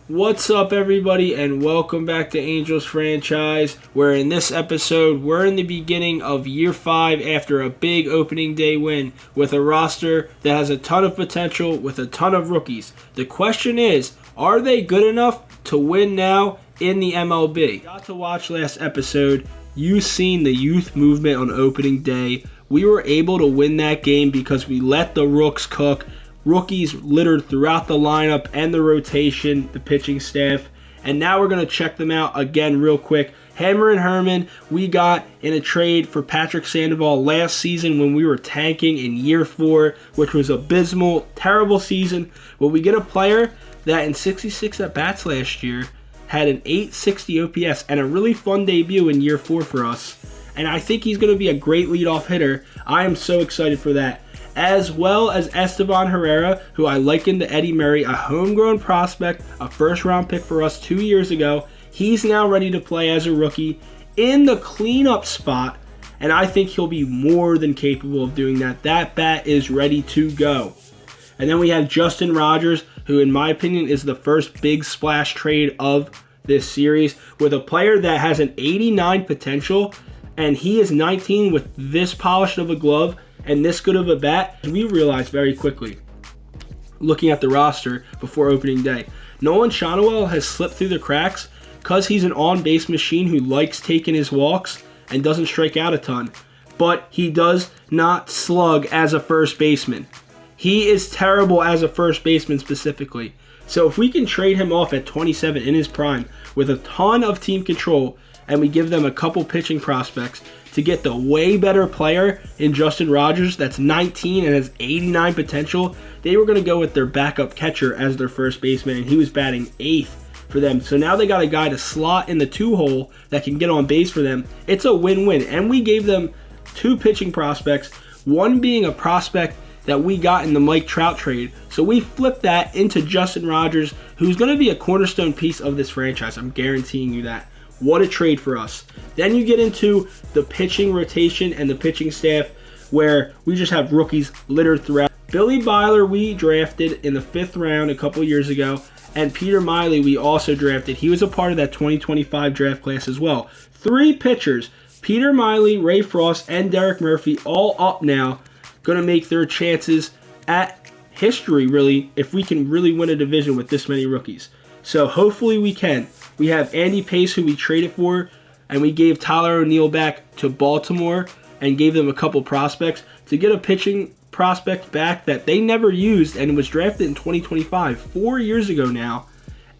What's up, everybody, and welcome back to Angels Franchise, where in this episode, we're in the beginning of Year 5 after a big opening day win with a roster that has a ton of potential with a ton of rookies. The question is, are they good enough to win now in the MLB? Got to watch last episode. You seen the youth movement on opening day. We were able to win that game because we let the rooks cook. Rookies littered throughout the lineup and the rotation, the pitching staff. And now we're going to check them out again real quick. Hammer and Herman, we got in a trade for Patrick Sandoval last season when we were tanking in Year 4, which was abysmal, terrible season. But we get a player that in 66 at-bats last year had an 860 OPS and a really fun debut in Year 4 for us. And I think he's going to be a great leadoff hitter. I am so excited for that. As well as Esteban Herrera, who I likened to Eddie Murray, a homegrown prospect, a first-round pick for us 2 years ago. He's now ready to play as a rookie in the cleanup spot, and I think he'll be more than capable of doing that. That bat is ready to go. And then we have Justin Rogers, who in my opinion is the first big splash trade of this series, with a player that has an 89 potential, and he is 19 with this polished of a glove and this good of a bat. We realized very quickly, looking at the roster before opening day, Nolan Shonowell has slipped through the cracks because he's an on-base machine who likes taking his walks and doesn't strike out a ton. But he does not slug as a first baseman. He is terrible as a first baseman specifically. So if we can trade him off at 27 in his prime with a ton of team control, and we give them a couple pitching prospects to get the way better player in Justin Rogers that's 19 and has 89 potential, they were going to go with their backup catcher as their first baseman, and he was batting 8th for them. So now they got a guy to slot in the 2-hole that can get on base for them. It's a win-win, and we gave them 2 pitching prospects, one being a prospect that we got in the Mike Trout trade. So we flipped that into Justin Rogers, who's going to be a cornerstone piece of this franchise. I'm guaranteeing you that. What a trade for us. Then you get into the pitching rotation and the pitching staff, where we just have rookies littered throughout. Billy Byler we drafted in the 5th round a couple years ago, and Peter Miley we also drafted. He was a part of that 2025 draft class as well. 3 pitchers, Peter Miley, Ray Frost, and Derek Murphy, all up now, going to make their chances at history, really, if we can really win a division with this many rookies. So hopefully we can. We have Andy Pace, who we traded for, and we gave Tyler O'Neill back to Baltimore and gave them a couple prospects to get a pitching prospect back that they never used and was drafted in 2025, 4 years ago now,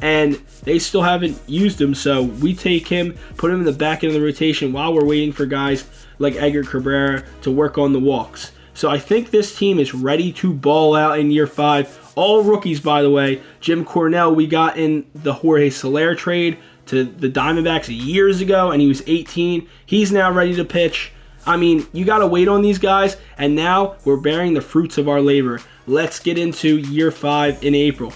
and they still haven't used him. So we take him, put him in the back end of the rotation while we're waiting for guys like Edgar Cabrera to work on the walks. So I think this team is ready to ball out in Year 5. All rookies, by the way. Jim Cornell, we got in the Jorge Soler trade to the Diamondbacks years ago, and he was 18. He's now ready to pitch. I mean, you got to wait on these guys, and now we're bearing the fruits of our labor. Let's get into Year 5 in April.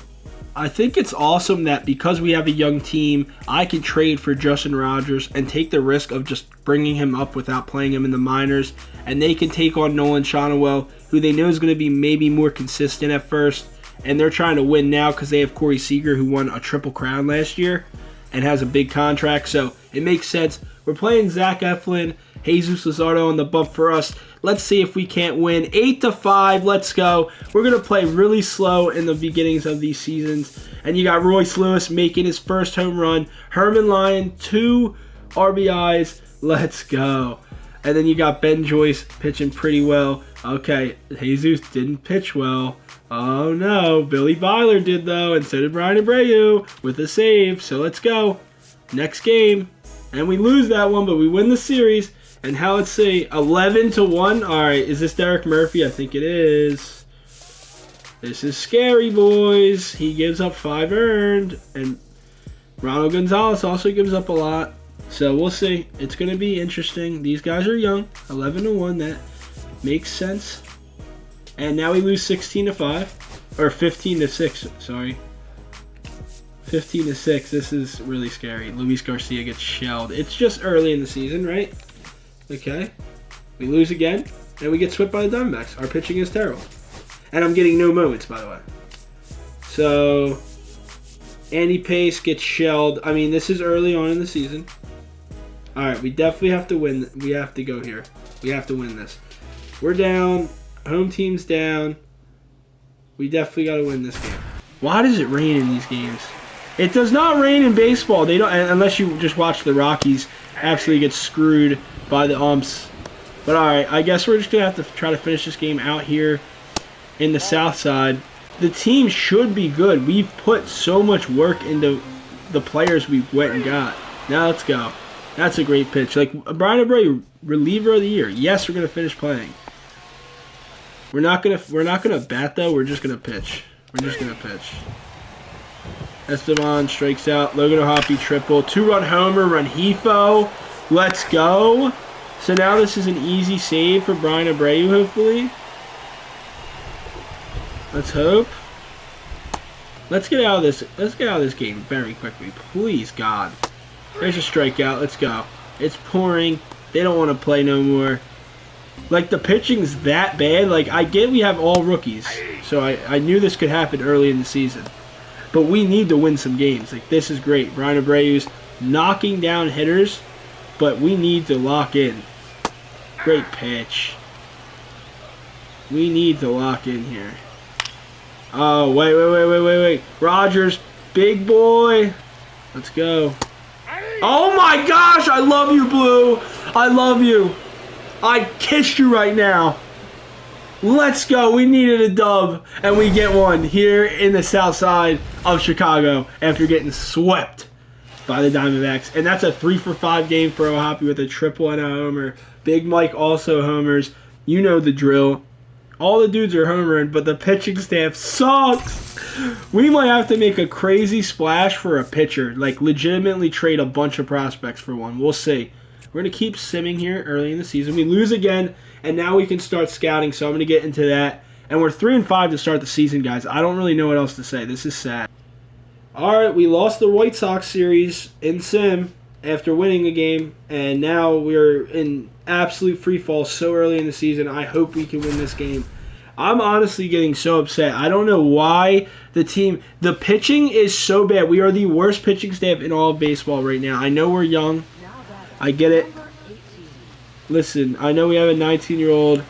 I think it's awesome that because we have a young team, I can trade for Justin Rogers and take the risk of just bringing him up without playing him in the minors, and they can take on Nolan Shonowell, who they know is going to be maybe more consistent at first, and they're trying to win now because they have Corey Seager, who won a Triple Crown last year and has a big contract, so it makes sense. We're playing Zach Eflin, Jesus Luzardo on the bump for us. Let's see if we can't win. 8-5, let's go. We're going to play really slow in the beginnings of these seasons. And you got Royce Lewis making his first home run. Herman Lyon, 2 RBIs. Let's go. And then you got Ben Joyce pitching pretty well. Okay, Jesus didn't pitch well. Oh no, Billy Byler did though, and so did Brian Abreu with a save. So let's go. Next game. And we lose that one, but we win the series. And how, let's see, 11-1. All right, is this Derek Murphy? I think it is. This is scary, boys. He gives up 5 earned, and Ronald Gonzalez also gives up a lot. So we'll see. It's going to be interesting. These guys are young. 11-1. That makes sense. And now we lose 16-5, or 15-6. Sorry. 15-6. This is really scary. Luis Garcia gets shelled. It's just early in the season, right? Okay. We lose again, and we get swept by the Diamondbacks. Our pitching is terrible. And I'm getting no moments, by the way. So, Andy Pace gets shelled. I mean, this is early on in the season. All right, we definitely have to win. We have to go here. We have to win this. We're down. Home team's down. We definitely got to win this game. Why does it rain in these games? It does not rain in baseball. They don't, unless you just watch the Rockies absolutely get screwed by the umps. But all right, I guess we're just gonna have to try to finish this game out here in the South Side. The team should be good. We've put so much work into the players we went and got. Now let's go. That's a great pitch. Like Brian Abreu, reliever of the year. Yes, we're gonna finish playing. We're not gonna bat though. We're just gonna pitch. We're just gonna pitch. Esteban strikes out. Logan O'Hoppe triple. 2-run homer. Rengifo. Let's go. So now this is an easy save for Brian Abreu, hopefully. Let's hope. Let's get out of this. Let's get out of this game very quickly, please, God. There's a strikeout. Let's go. It's pouring. They don't want to play no more. Like, the pitching's that bad. Like, I get we have all rookies, so I knew this could happen early in the season. But we need to win some games. Like, this is great. Brian Abreu's knocking down hitters, but we need to lock in. Great pitch. We need to lock in here. Oh, wait. Rogers, big boy. Let's go. Oh, my gosh. I love you, Blue. I love you. I kissed you right now. Let's go. We needed a dub, and we get one here in the South Side of Chicago after getting swept by the Diamondbacks. And that's a 3-for-5 game for O'Hoppe with a triple and a homer. Big Mike also homers. You know the drill. All the dudes are homering, but the pitching staff sucks. We might have to make a crazy splash for a pitcher. Like, legitimately trade a bunch of prospects for one. We'll see. We're going to keep simming here early in the season. We lose again, and now we can start scouting, so I'm going to get into that. And we're 3-5 to start the season, guys. I don't really know what else to say. This is sad. All right, we lost the White Sox series in sim after winning a game, and now we're in absolute free fall so early in the season. I hope we can win this game. I'm honestly getting so upset. I don't know why the pitching is so bad. We are the worst pitching staff in all of baseball right now. I know we're young. I get it. Listen, I know we have a 19-year-old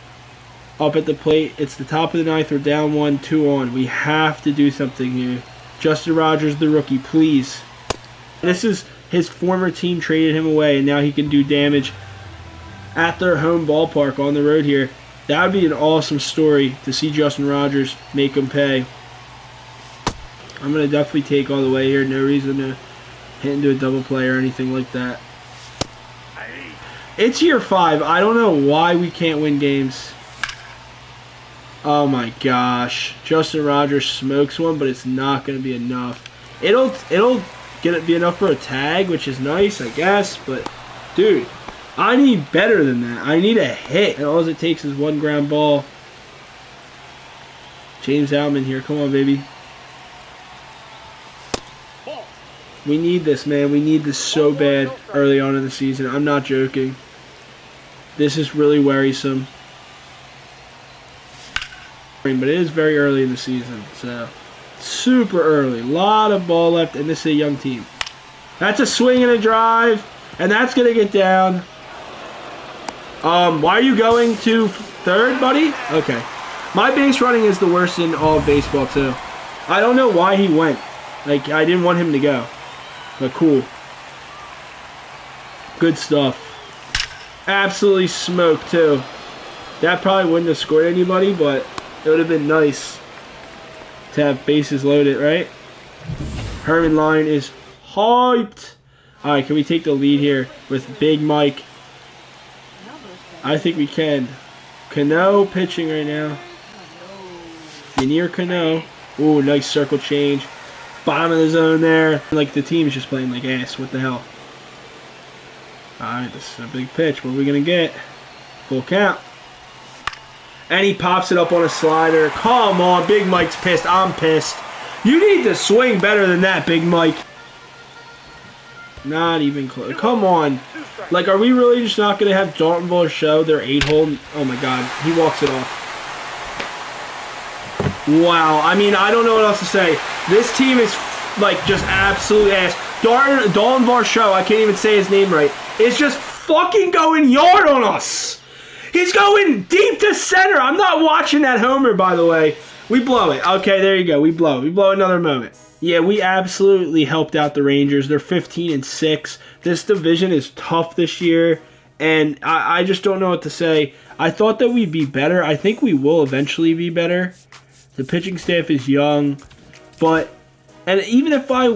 up at the plate. It's the top of the ninth. We're down 1, 2 on. We have to do something here. Justin Rogers, the rookie, please. This is his former team traded him away, and now he can do damage at their home ballpark on the road here. That would be an awesome story to see Justin Rogers make him pay. I'm going to definitely take all the way here. No reason to hit into a double play or anything like that. It's year 5. I don't know why we can't win games. Oh my gosh. Justin Rogers smokes one, but it's not going to be enough. It'll be enough for a tag, which is nice, I guess. But, dude, I need better than that. I need a hit. And all it takes is one ground ball. James Outman here. Come on, baby. We need this, man. We need this so bad early on in the season. I'm not joking. This is really worrisome. But it is very early in the season, so super early. A lot of ball left, and this is a young team. That's a swing and a drive, and that's going to get down. Why are you going to third, buddy? Okay. My base running is the worst in all of baseball, too. I don't know why he went. Like, I didn't want him to go. But cool. Good stuff. Absolutely smoked, too. That probably wouldn't have scored anybody, but it would have been nice to have bases loaded, right? Herman line is hyped. All right, can we take the lead here with Big Mike? I think we can. Cano pitching right now. Yanier Cano. Ooh, nice circle change. Bottom of the zone there. Like, the team is just playing like ass. What the hell? Alright, this is a big pitch. What are we going to get? Full count. And he pops it up on a slider. Come on, Big Mike's pissed. I'm pissed. You need to swing better than that, Big Mike. Not even close. Come on. Like, are we really just not going to have Daltonville show their 8-hole? Oh, my God. He walks it off. Wow. I mean, I don't know what else to say. This team is like just absolute ass. Dalton Varsho, I can't even say his name right, is just fucking going yard on us. He's going deep to center. I'm not watching that homer, by the way. We blow it. Okay, there you go. We blow it. We blow another moment. Yeah, we absolutely helped out the Rangers. They're 15-6. This division is tough this year, and I just don't know what to say. I thought that we'd be better. I think we will eventually be better. The pitching staff is young, and even if I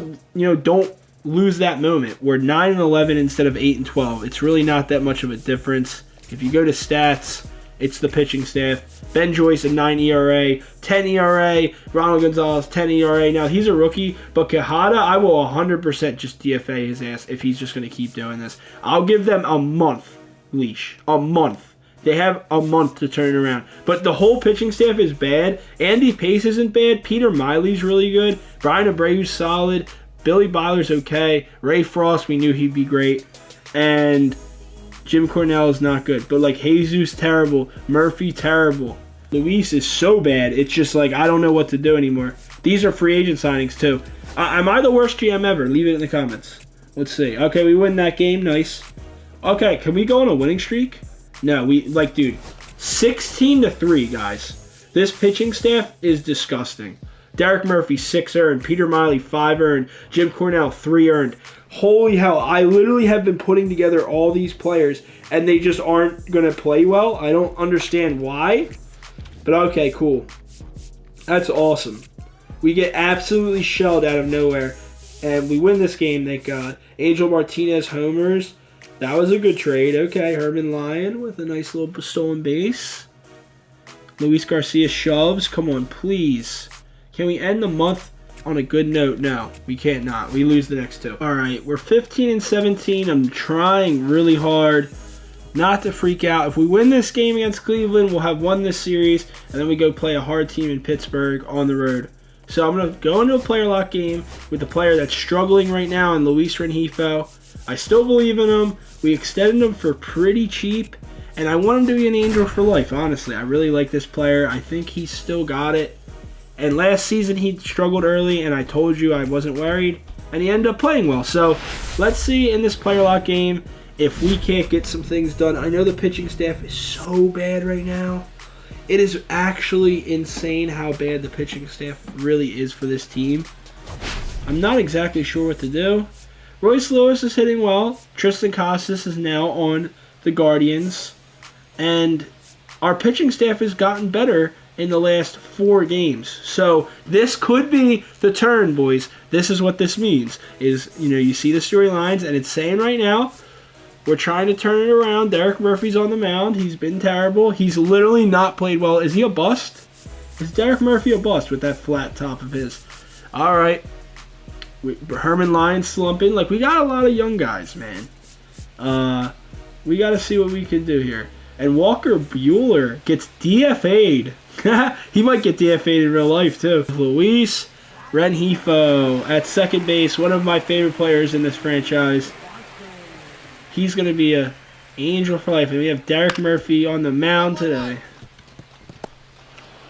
don't lose that moment, we're 9-11 instead of 8-12. It's really not that much of a difference. If you go to stats, it's the pitching staff. Ben Joyce, a 9 ERA, 10 ERA. Ronald Gonzalez, 10 ERA. Now, he's a rookie, but Quijada, I will 100% just DFA his ass if he's just going to keep doing this. I'll give them a month leash. A month. They have a month to turn it around. But the whole pitching staff is bad. Andy Pace isn't bad. Peter Miley's really good. Brian Abreu's solid. Billy Byler's okay. Ray Frost, we knew he'd be great. And Jim Cornell is not good. But like Jesus, terrible. Murphy, terrible. Luis is so bad. It's just like I don't know what to do anymore. These are free agent signings too. Am I the worst GM ever? Leave it in the comments. Let's see. Okay, we win that game. Nice. Okay, can we go on a winning streak? No, dude, 16-3, guys. This pitching staff is disgusting. Derek Murphy, 6 earned. Peter Miley, 5 earned. Jim Cornell, 3 earned. Holy hell, I literally have been putting together all these players, and they just aren't going to play well. I don't understand why, but okay, cool. That's awesome. We get absolutely shelled out of nowhere, and we win this game, thank God. Angel Martinez homers. That was a good trade. Okay, Herman Lyon with a nice little stolen base. Luis Garcia shoves. Come on, please. Can we end the month on a good note? No, we can't not. We lose the next two. All right, we're 15-17. I'm trying really hard not to freak out. If we win this game against Cleveland, we'll have won this series, and then we go play a hard team in Pittsburgh on the road. So I'm going to go into a player lock game with the player that's struggling right now in Luis Rengifo. I still believe in him. We extended him for pretty cheap, and I want him to be an Angel for life, honestly. I really like this player. I think he's still got it. And last season he struggled early, and I told you I wasn't worried, and he ended up playing well. So let's see in this player lock game if we can't get some things done. I know the pitching staff is so bad right now. It is actually insane how bad the pitching staff really is for this team. I'm not exactly sure what to do. Royce Lewis is hitting well. Tristan Casas is now on the Guardians. And our pitching staff has gotten better in the last 4 games. So this could be the turn, boys. This is what this means. You see the storylines, and it's saying right now, we're trying to turn it around. Derek Murphy's on the mound. He's been terrible. He's literally not played well. Is he a bust? Is Derek Murphy a bust with that flat top of his? All right. Herman Lyon slumping. We got a lot of young guys, man. We got to see what we can do here. And Walker Buehler gets DFA'd. He might get DFA'd in real life, too. Luis Rengifo at second base. One of my favorite players in this franchise. He's going to be an Angel for life. And we have Derek Murphy on the mound today.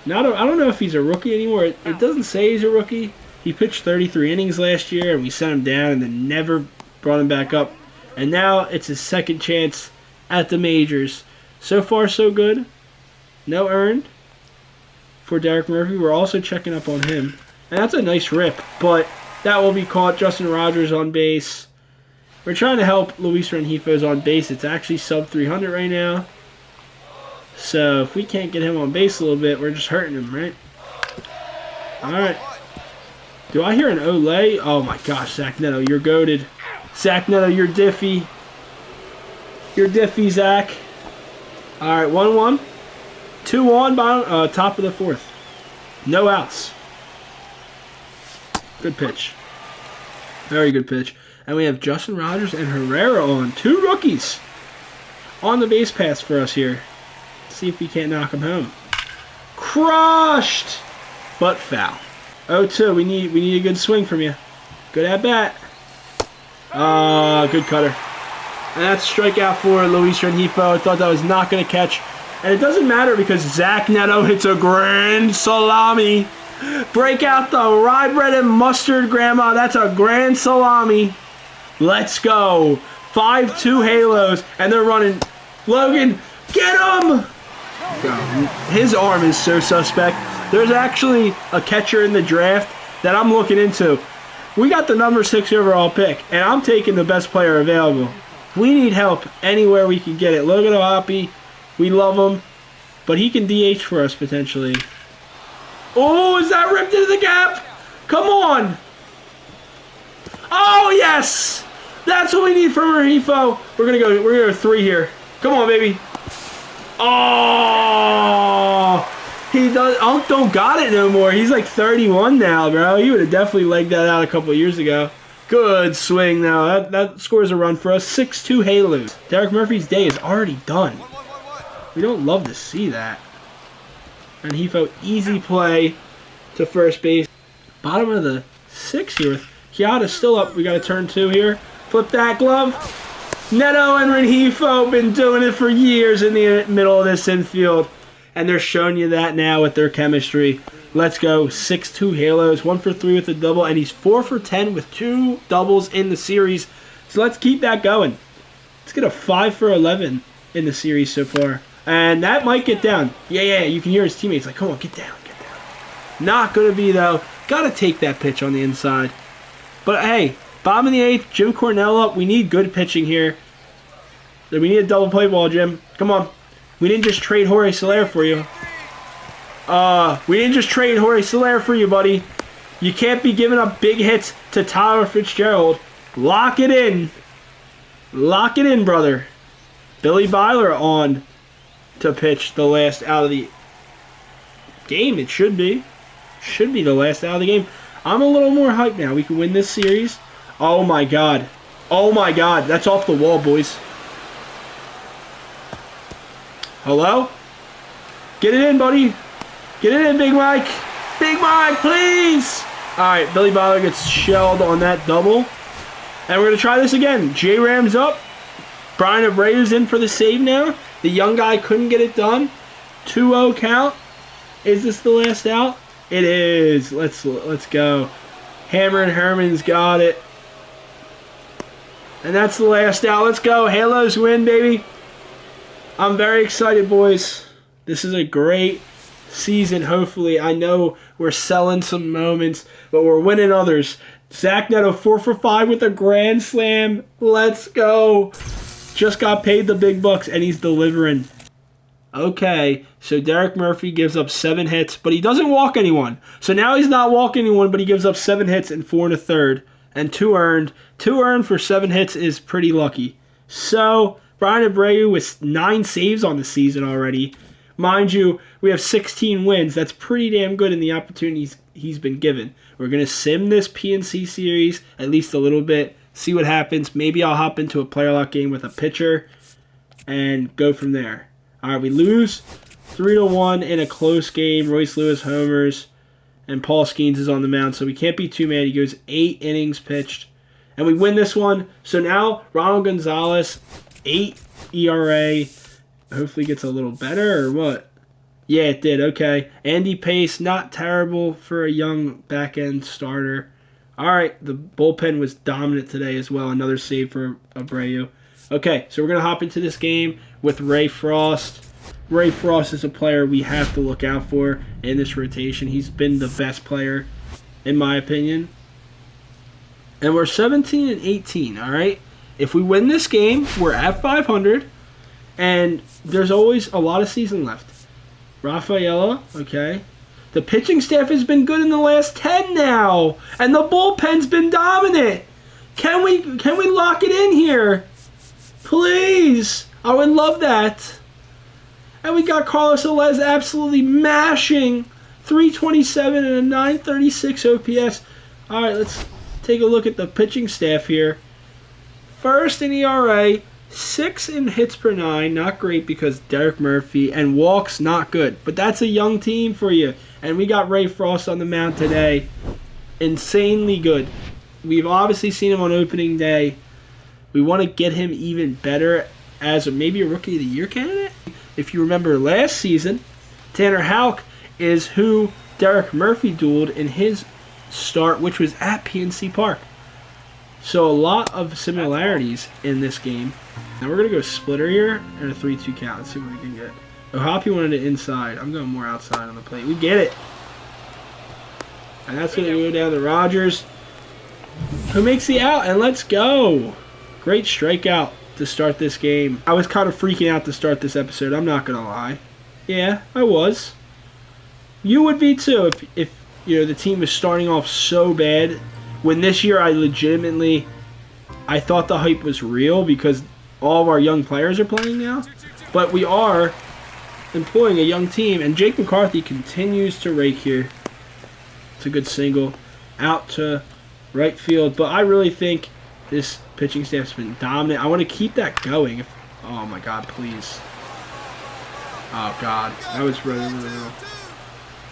I don't know if he's a rookie anymore. It doesn't say he's a rookie. He pitched 33 innings last year, and we sent him down and then never brought him back up. And now it's his second chance at the majors. So far, so good. No earned for Derek Murphy. We're also checking up on him. And that's a nice rip, but that will be caught. Justin Rogers on base. We're trying to help Luis Rengifo on base. It's actually sub 300 right now. So if we can't get him on base a little bit, we're just hurting him, right? All right. Do I hear an Olay? Oh my gosh, Zach Neto, you're goated. Zach Neto, you're diffy. You're diffy, Zach. All right, 1-1. 2-1, bottom, top of the 4th. No outs. Good pitch. Very good pitch. And we have Justin Rogers and Herrera on. 2 rookies on the base pass for us here. Let's see if we can't knock them home. Crushed! But foul. 0-2. We need a good swing from you. Good at bat. Good cutter. And that's strikeout for Luis Rengifo. I thought that was not going to catch. And it doesn't matter because Zach Neto hits a grand salami. Break out the rye bread and mustard, Grandma. That's a grand salami. Let's go. 5-2 Halos, and they're running. Logan, get him! His arm is so suspect. There's actually a catcher in the draft that I'm looking into. We got the number 6 overall pick, and I'm taking the best player available. We need help anywhere we can get it. Logan O'Hoppe, we love him, but he can DH for us potentially. Oh, is that ripped into the gap? Come on. Oh, yes. That's what we need from Rehifo. We're gonna go 3 here. Come on, baby. Oh, he does. Unk don't got it no more. He's like 31 now, bro. He would have definitely legged that out a couple of years ago. Good swing now. That scores a run for us. 6-2 Halos. Derek Murphy's day is already done. We don't love to see that. And Rehifo, easy play to first base. Bottom of the 6th here with Kiata still up. We got to turn 2 here. Flip that glove. Neto and Rehifo been doing it for years in the middle of this infield. And they're showing you that now with their chemistry. Let's go. 6-2 Halos. 1 for 3 with a double. And he's 4 for 10 with 2 doubles in the series. So let's keep that going. Let's get a 5 for 11 in the series so far. And that might get down. Yeah. You can hear his teammates like, come on, get down. Not going to be, though. Got to take that pitch on the inside. But, hey, bottom of the 8th, Jim Cornell up. We need good pitching here. We need a double play ball, Jim. Come on. We didn't just trade Jorge Soler for you. Buddy. You can't be giving up big hits to Tyler Fitzgerald. Lock it in. Lock it in, brother. Billy Byler on to pitch the last out of the game. It should be. Should be the last out of the game. I'm a little more hyped now. We can win this series. Oh, my God. Oh, my God. That's off the wall, boys. Hello? Get it in, buddy. Get it in, Big Mike. Big Mike, please. All right, Billy Byler gets shelled on that double. And we're going to try this again. J-Ram's up. Brian Abreu's in for the save now. The young guy couldn't get it done. 2-0 count. Is this the last out? It is. Let's go. Hammer and Herman's got it. And that's the last out. Let's go. Halos win, baby. I'm very excited, boys. This is a great season, hopefully. I know we're selling some moments, but we're winning others. Zach Neto, 4 for 5 with a grand slam. Let's go. Just got paid the big bucks, and he's delivering. Okay, so Derek Murphy gives up 7 hits, but he doesn't walk anyone. So now he's not walking anyone, but he gives up 7 hits and 4 1/3, and 2 earned. 2 earned for 7 hits is pretty lucky. So Brian Abreu with 9 saves on the season already. Mind you, we have 16 wins. That's pretty damn good in the opportunities he's been given. We're going to sim this PNC series at least a little bit, see what happens. Maybe I'll hop into a player lock game with a pitcher and go from there. All right, we lose 3-1 in a close game. Royce Lewis homers, and Paul Skeens is on the mound, so we can't be too mad. He goes 8 innings pitched, and we win this one. So now Ronald Gonzalez, 8 ERA, hopefully gets a little better or what? Yeah, it did. Okay. Andy Pace, not terrible for a young back-end starter. All right, the bullpen was dominant today as well. Another save for Abreu. Okay, so we're going to hop into this game with Ray Frost. Ray Frost is a player we have to look out for in this rotation. He's been the best player, in my opinion. And we're 17-18, all right? If we win this game, we're at 500, and there's always a lot of season left. Rafaela, okay. The pitching staff has been good in the last 10 now, and the bullpen's been dominant. Can we lock it in here? Please. I would love that. And we got Carlos Alez absolutely mashing 327 and a 936 OPS. All right, let's take a look at the pitching staff here. First in ERA, 6 in hits per 9. Not great because Derek Murphy, and walks not good. But that's a young team for you. And we got Ray Frost on the mound today. Insanely good. We've obviously seen him on opening day. We want to get him even better as maybe a Rookie of the Year candidate. If you remember last season, Tanner Houck is who Derek Murphy dueled in his start, which was at PNC Park. So a lot of similarities in this game. Now we're going to go splitter here and a 3-2 count. Let's see what we can get. Hoppy wanted it inside. I'm going more outside on the plate. We get it. And that's going to go down to Rogers, who makes the out, and let's go. Great strikeout to start this game. I was kind of freaking out to start this episode. I'm not going to lie. Yeah, I was. You would be too if you know the team was starting off so bad. When this year I thought the hype was real because all of our young players are playing now. But we are employing a young team, and Jake McCarthy continues to rake here. It's a good single out to right field, but I really think this pitching staff's been dominant. I want to keep that going. Oh my God, please. Oh God, that was right over the middle.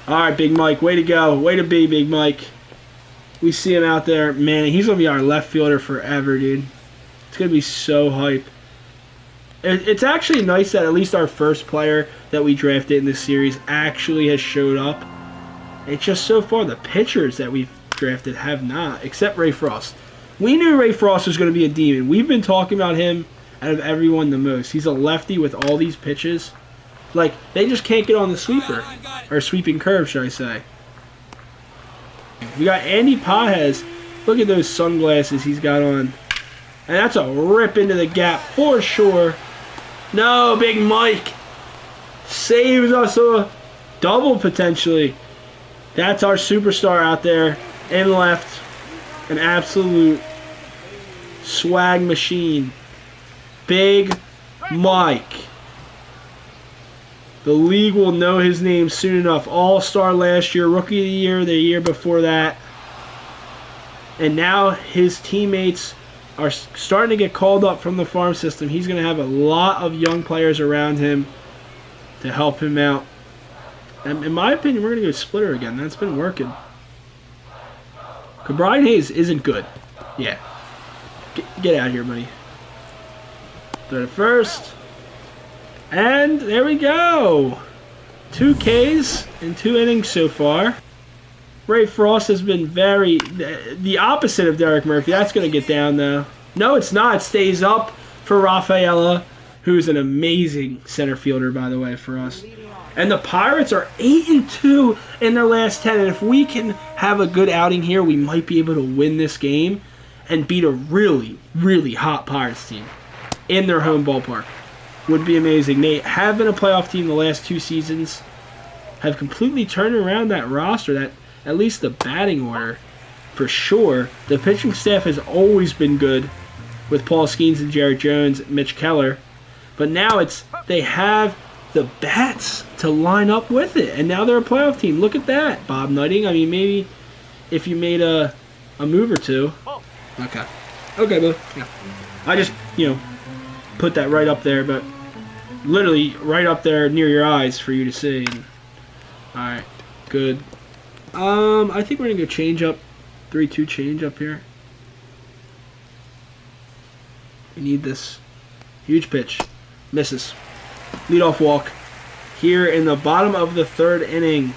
All right, Big Mike, way to go. Way to be, Big Mike. We see him out there. Man, he's going to be our left fielder forever, dude. It's going to be so hype. It's actually nice that at least our first player that we drafted in this series actually has showed up. It's just so far the pitchers that we've drafted have not, except Ray Frost. We knew Ray Frost was going to be a demon. We've been talking about him out of everyone the most. He's a lefty with all these pitches. Like, they just can't get on the sweeper. Or sweeping curve, should I say. We got Andy Pajes. Look at those sunglasses he's got on. And that's a rip into the gap for sure. No, Big Mike saves us a double potentially. That's our superstar out there in left. An absolute swag machine. Big Mike. The league will know his name soon enough. All-Star last year, Rookie of the Year the year before that. And now his teammates are starting to get called up from the farm system. He's going to have a lot of young players around him to help him out. And in my opinion, we're going to go splitter again. That's been working. Brian Hayes isn't good. Yeah. Get out of here, buddy. Throw it first. And there we go. 2 Ks in 2 innings so far. Ray Frost has been the opposite of Derek Murphy. That's going to get down, though. No, it's not. It stays up for Rafaela, who's an amazing center fielder, by the way, for us. And the Pirates are 8-2 in their last 10. And if we can have a good outing here, we might be able to win this game and beat a really, really hot Pirates team in their home ballpark. Would be amazing. They have been a playoff team the last 2 seasons. Have completely turned around that roster, that at least the batting order, for sure. The pitching staff has always been good with Paul Skeens and Jared Jones, and Mitch Keller. But now they have the bats to line up with it. And now they're a playoff team. Look at that, Bob Nutting. I mean, maybe if you made a move or two. Okay. Okay, boo. Yeah. I just, put that right up there, but literally right up there near your eyes for you to see. Alright, good. I think we're going to go change up. 3-2 change up here. We need this. Huge pitch. Misses. Leadoff walk. Here in the bottom of the 3rd inning.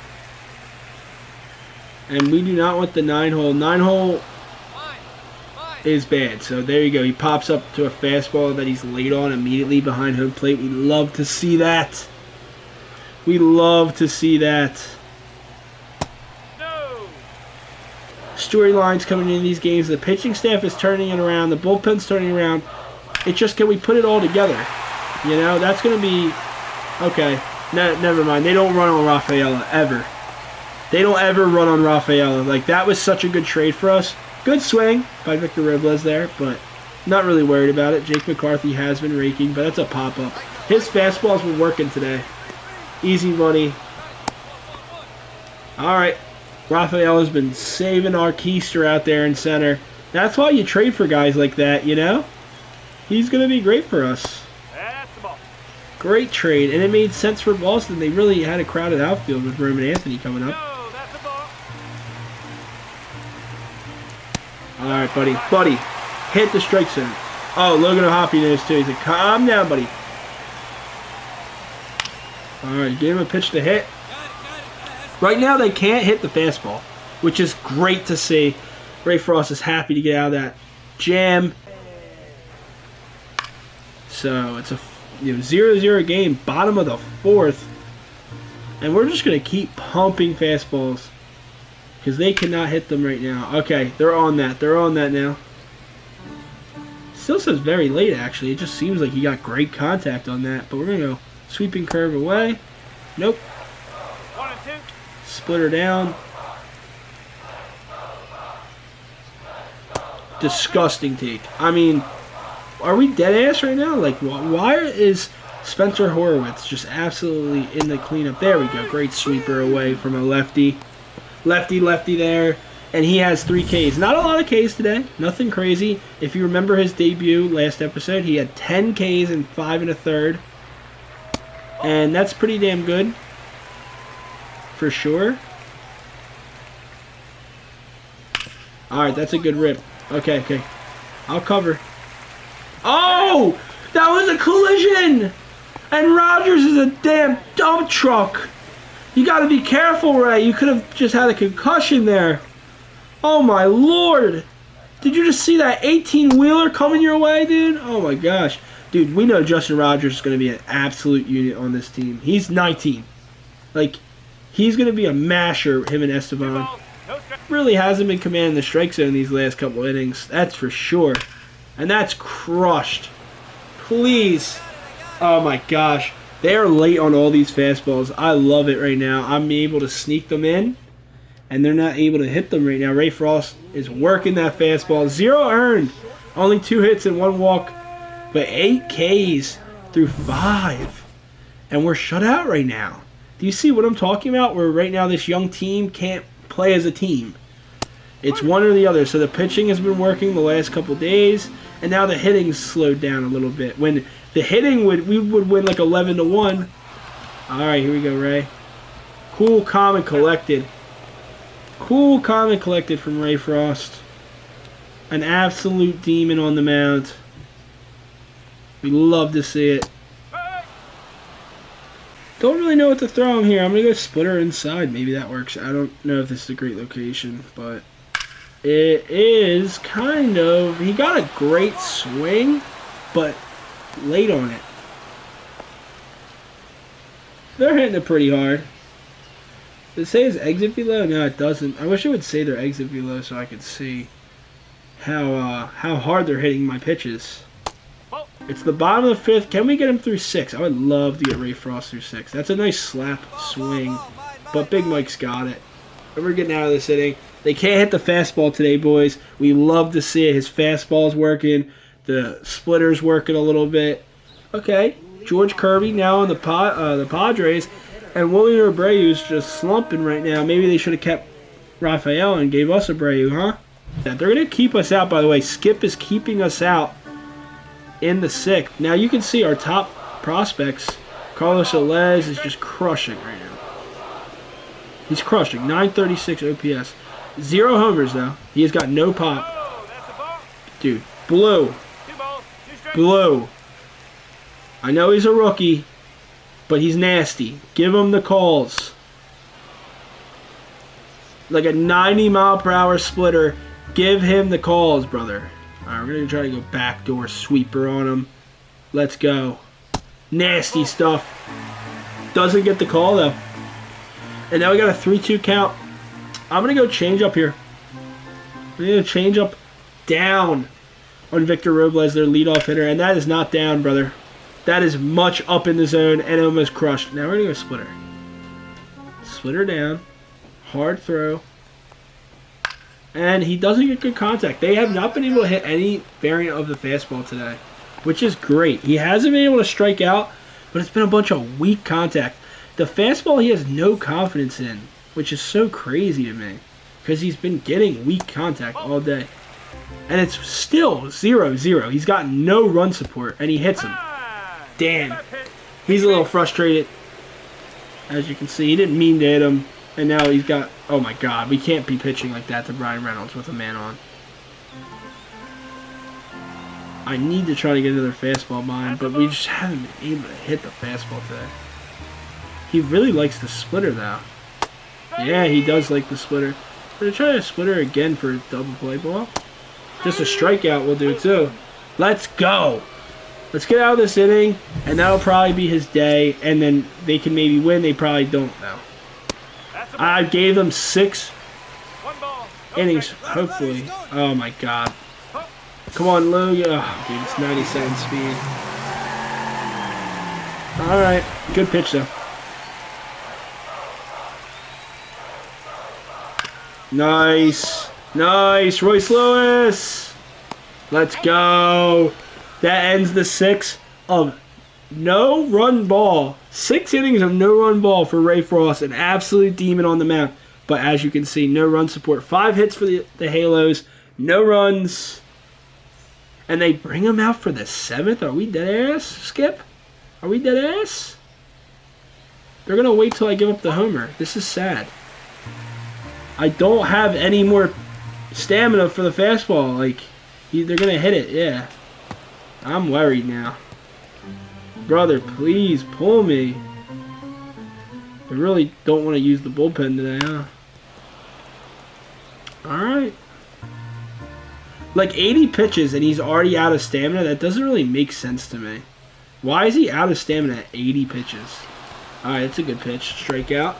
And we do not want the 9-hole. 9-hole is bad. So there you go. He pops up to a fastball that he's laid on immediately behind home plate. We love to see that. We love to see that. No. Storylines coming into these games. The pitching staff is turning it around. The bullpen's turning around. It's just, can we put it all together? That's going to be... Okay. Never mind. They don't run on Rafaela, ever. They don't ever run on Rafaela. Like, that was such a good trade for us. Good swing by Victor Robles there, but not really worried about it. Jake McCarthy has been raking, but that's a pop-up. His fastballs were working today. Easy money. All right. Rafaela's been saving our keister out there in center. That's why you trade for guys like that, He's going to be great for us. Great trade, and it made sense for Boston. They really had a crowded outfield with Roman Anthony coming up. All right, buddy. Buddy, hit the strike zone. Oh, Logan O'Hoppy knows too. He's like, calm down, buddy. All right, give him a pitch to hit. Right now, they can't hit the fastball, which is great to see. Ray Frost is happy to get out of that jam. So it's a 0-0 game, bottom of the 4th. And we're just going to keep pumping fastballs because they cannot hit them right now. Okay, they're on that. They're on that now. Still says very late, actually. It just seems like he got great contact on that. But we're going to go sweeping curve away. Nope. 1-2. Splitter down. Disgusting take. I mean, are we dead ass right now? Like, why is Spencer Horowitz just absolutely in the cleanup? There we go. Great sweeper away from a lefty. Lefty there. And he has 3 Ks. Not a lot of Ks today. Nothing crazy. If you remember his debut last episode, he had 10 Ks in 5 1/3. And that's pretty damn good. For sure. Alright, that's a good rip. Okay. I'll cover. Oh! That was a collision! And Rogers is a damn dump truck. You gotta be careful, Ray. You could have just had a concussion there. Oh my lord! Did you just see that 18-wheeler coming your way, dude? Oh my gosh. Dude, we know Justin Rogers is going to be an absolute unit on this team. He's 19. Like, he's going to be a masher, him and Esteban. Really hasn't been commanding the strike zone these last couple innings. That's for sure. And that's crushed. Please. Oh my gosh. They are late on all these fastballs. I love it right now. I'm able to sneak them in. And they're not able to hit them right now. Ray Frost is working that fastball. 0 earned. Only 2 hits and 1 walk. But 8 Ks through 5. And we're shut out right now. Do you see what I'm talking about? Where right now this young team can't play as a team. It's one or the other. So the pitching has been working the last couple days. And now the hitting's slowed down a little bit. When the hitting we would win like 11-1. Alright, here we go, Ray. Cool, calm, and collected. Cool, calm, and collected from Ray Frost. An absolute demon on the mound. We love to see it. Don't really know what to throw him here. I'm going to go splitter inside. Maybe that works. I don't know if this is a great location, but it is kind of... He got a great swing, but late on it. They're hitting it pretty hard. Does it say his exit velo? No, it doesn't. I wish it would say their exit velo so I could see how hard they're hitting my pitches. It's the bottom of the 5th. Can we get him through 6? I would love to get Ray Frost through 6. That's a nice slap swing, but Big Mike's got it. And we're getting out of this inning. They can't hit the fastball today, boys. We love to see it. His fastball's working. The splitter's working a little bit. Okay, George Kirby now on the Padres. And William Abreu's just slumping right now. Maybe they should have kept Rafael and gave us Abreu, huh? They're going to keep us out, by the way. Skip is keeping us out in the 6th. Now you can see our top prospects. Carlos Alez is just crushing right now. He's crushing. 936 OPS. 0 homers, though. He has got no pop. Dude, blue. Blue. I know he's a rookie, but he's nasty. Give him the calls. Like a 90-mile-per-hour splitter. Give him the calls, brother. Alright, we're going to try to go backdoor sweeper on him. Let's go. Nasty stuff. Doesn't get the call, though. And now we got a 3-2 count. I'm going to go change up here. We're going to change up down on Victor Robles, their leadoff hitter. And that is not down, brother. That is much up in the zone and almost crushed. Now we're going to go splitter. Splitter down. Hard throw. And he doesn't get good contact. They have not been able to hit any variant of the fastball today, which is great. He hasn't been able to strike out, but it's been a bunch of weak contact. The fastball he has no confidence in, which is so crazy to me, because he's been getting weak contact all day. And it's still 0-0. He's got no run support, and he hits him. Damn. He's a little frustrated. As you can see, he didn't mean to hit him. And now he's got... Oh my god, we can't be pitching like that to Brian Reynolds with a man on. I need to try to get another fastball by him, but we just haven't been able to hit the fastball today. He really likes the splitter, though. Yeah, he does like the splitter. We're going to try a splitter again for a double play ball. Just a strikeout will do too. Let's go. Let's get out of this inning, and that'll probably be his day, and then they can maybe win. They probably don't know. I gave them 6 innings, hopefully. Oh, my God. Come on, Lou. Oh, dude, it's 97 speed. All right. Good pitch, though. Nice. Nice. Royce Lewis. Let's go. That ends the 6 of no-run ball. 6 innings of no-run ball for Ray Frost. An absolute demon on the mound. But as you can see, no run support. 5 hits for the Halos. No runs. And they bring him out for the 7th? Are we dead ass, Skip? Are we dead ass? They're going to wait till I give up the homer. This is sad. I don't have any more stamina for the fastball. Like, they're going to hit it, yeah. I'm worried now. Brother, please pull me. I really don't want to use the bullpen today, huh? Alright. Like 80 pitches and he's already out of stamina? That doesn't really make sense to me. Why is he out of stamina at 80 pitches? Alright, that's a good pitch. Strikeout.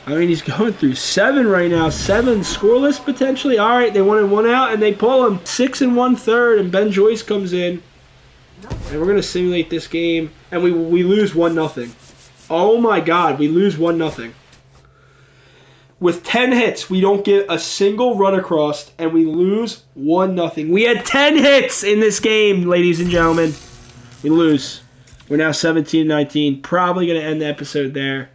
I mean, he's going through 7 right now. 7 scoreless potentially. Alright, they wanted 1 out and they pull him. 6 1/3 and Ben Joyce comes in. And we're going to simulate this game. And we lose 1-0. Oh my God, we lose 1-0. With 10 hits, we don't get a single run across, and we lose 1-0. We had 10 hits in this game, ladies and gentlemen. We lose. We're now 17-19. Probably going to end the episode there.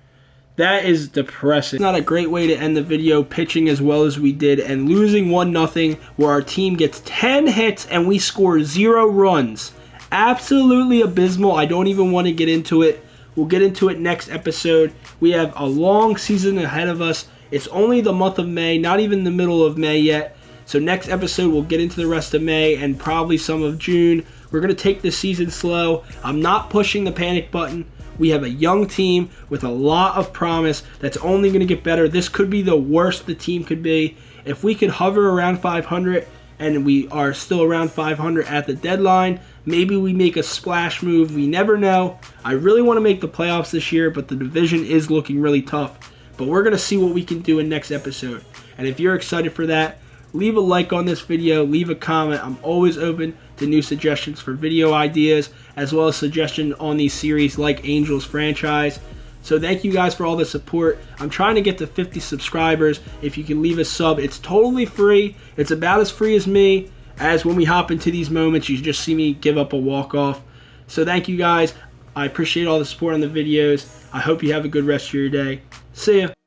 That is depressing. Not a great way to end the video, pitching as well as we did, and losing 1-0, where our team gets 10 hits and we score 0 runs. Absolutely abysmal. I don't even want to get into it. We'll get into it next episode. We have a long season ahead of us. It's only the month of May, not even the middle of May yet. So next episode, we'll get into the rest of May and probably some of June. We're going to take the season slow. I'm not pushing the panic button. We have a young team with a lot of promise that's only going to get better. This could be the worst the team could be. If we could hover around 500 and we are still around 500 at the deadline, maybe we make a splash move. We never know. I really want to make the playoffs this year, but the division is looking really tough. But we're going to see what we can do in next episode. And if you're excited for that, leave a like on this video. Leave a comment. I'm always open to new suggestions for video ideas, as well as suggestions on these series like Angels franchise. So thank you guys for all the support. I'm trying to get to 50 subscribers. If you can leave a sub, it's totally free. It's about as free as me. As when we hop into these moments, you just see me give up a walk-off. So thank you guys. I appreciate all the support on the videos. I hope you have a good rest of your day. See ya.